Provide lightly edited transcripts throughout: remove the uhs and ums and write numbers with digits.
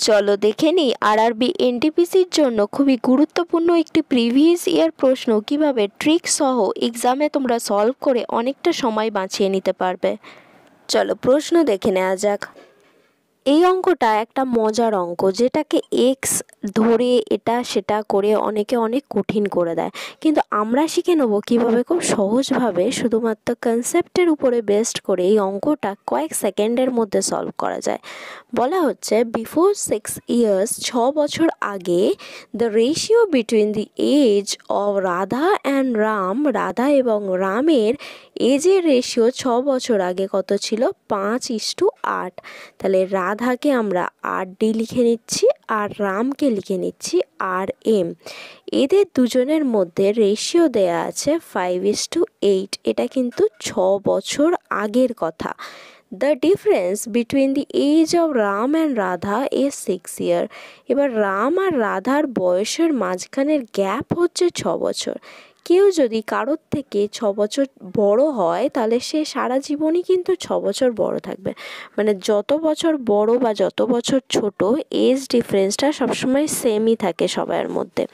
চলো দেখে নিই আরআরবি এনটিপিসির জন্য খুবই গুরুত্বপূর্ণ একটি প্রিভিয়াস ইয়ার প্রশ্ন কিভাবে ট্রিক সহ এক্সামে তোমরা সলভ করে অনেকটা সময় বাঁচিয়ে নিতে পারবে। চলো প্রশ্ন দেখে নেওয়া যাক। এই অঙ্কটা একটা মজার অঙ্ক, যেটাকে এক্স ধরে এটা সেটা করে অনেকে অনেক কঠিন করে দেয়, কিন্তু আমরা শিখে নেব কীভাবে খুব সহজভাবে শুধুমাত্র কনসেপ্টের উপরে বেস্ড করে এই অঙ্কটা কয়েক সেকেন্ডের মধ্যে সলভ করা যায়। বলা হচ্ছে বিফোর 6 years, 6 বছর আগে, the ratio between the age of Radha and Ram, Radha এবং রামের এজের রেশিও 6 বছর আগে কত ছিল? 5:8। তাহলে রাধাকে আমরা RD লিখে নিচ্ছি আর রামকে লিখে নিচ্ছি RM। এদের দুজনের মধ্যে রেশিও দেয়া আছে 5:8। এটা কিন্তু 6 বছর আগের কথা। The difference between the age of Ram and Radha is 6 years। এবার রাম আর রাধার বয়সের মাঝখানের গ্যাপ হচ্ছে 6 বছর। কেউ যদি কারোর থেকে 6 বছর বড় হয় তাহলে সে সারা জীবনই কিন্তু 6 বছর বড় থাকবে। মানে যত বছর বড় বা যত বছর ছোট, এজ ডিফারেন্সটা সবসময় সেমই থাকে সবার মধ্যে।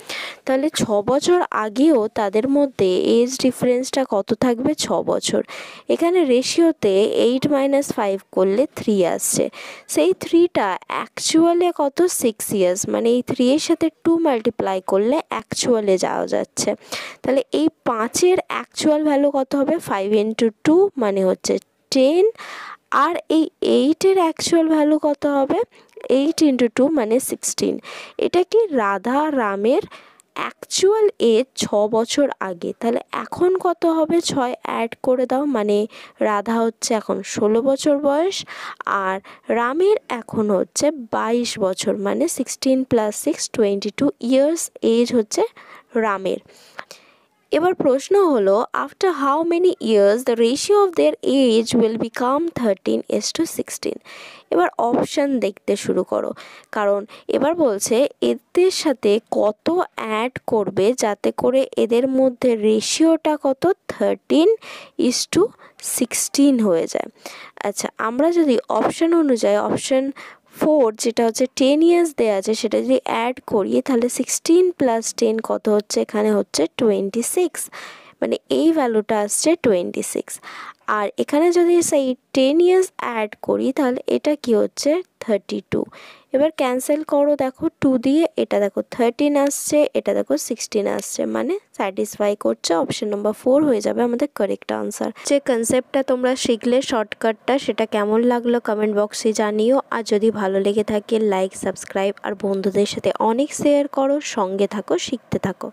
তাহলে 6 বছর আগেও তাদের মধ্যে এজ ডিফারেন্সটা কত থাকবে? 6 বছর। এখানে রেশিওতে 8 - 5 করলে 3 আসছে। সেই 3টা অ্যাকচুয়ালে কত? 6 years। মানে এই 3 এর সাথে 2 মাল্টিপ্লাই করলে অ্যাকচুয়ালে যাওয়া যাচ্ছে। তাহলে এই 5-এর অ্যাকচুয়াল ভ্যালু কত হবে? 5 × 2 মানে হচ্ছে 10। আর এই 8-এর অ্যাকচুয়াল ভ্যালু কত হবে? 8 × 2 মানে 16। এটা কি রাধা রামের অ্যাকচুয়াল এজ 6 বছর আগে। তাহলে এখন কত হবে? 6 অ্যাড করে দাও, মানে রাধা হচ্ছে এখন 16 বছর বয়স আর রামের এখন হচ্ছে 22 বছর, মানে 16 + 6 22 years এজ হচ্ছে রামের। এবার প্রশ্ন হলো after how many years the ratio of their age will become 13:16। এবার অপশান দেখতে শুরু করো, কারণ এবার বলছে এদের সাথে কত অ্যাড করবে যাতে করে এদের মধ্যে রেশিওটা কত? 13:16 হয়ে যায়। আচ্ছা, আমরা যদি অপশান অনুযায়ী অপশান 4 যেটা হচ্ছে 10 years দেওয়া আছে সেটা যদি অ্যাড করি তাহলে 16 + 10 কত হচ্ছে? এখানে হচ্ছে 26, মানে এই ভ্যালুটা আসছে 26। আর এখানে যদি সেই 10 years অ্যাড করি তাহলে এটা কি হচ্ছে? 32। এবার ক্যান্সেল করো, দেখো 2 দিয়ে, এটা দেখো 13 আসছে, এটা দেখো 16 আসছে, মানে স্যাটিসফাই করছে। অপশন নম্বর 4 হয়ে যাবে আমাদের কারেক্ট আনসার। যে কনসেপ্টটা তোমরা শিখলে শর্টকাটটা, সেটা কেমন লাগলো কমেন্ট বক্সে জানিও। আর যদি ভালো লেগে থাকে লাইক, সাবস্ক্রাইব আর বন্ধুদের সাথে অনেক শেয়ার করো। সঙ্গে থাকো, শিখতে থাকো।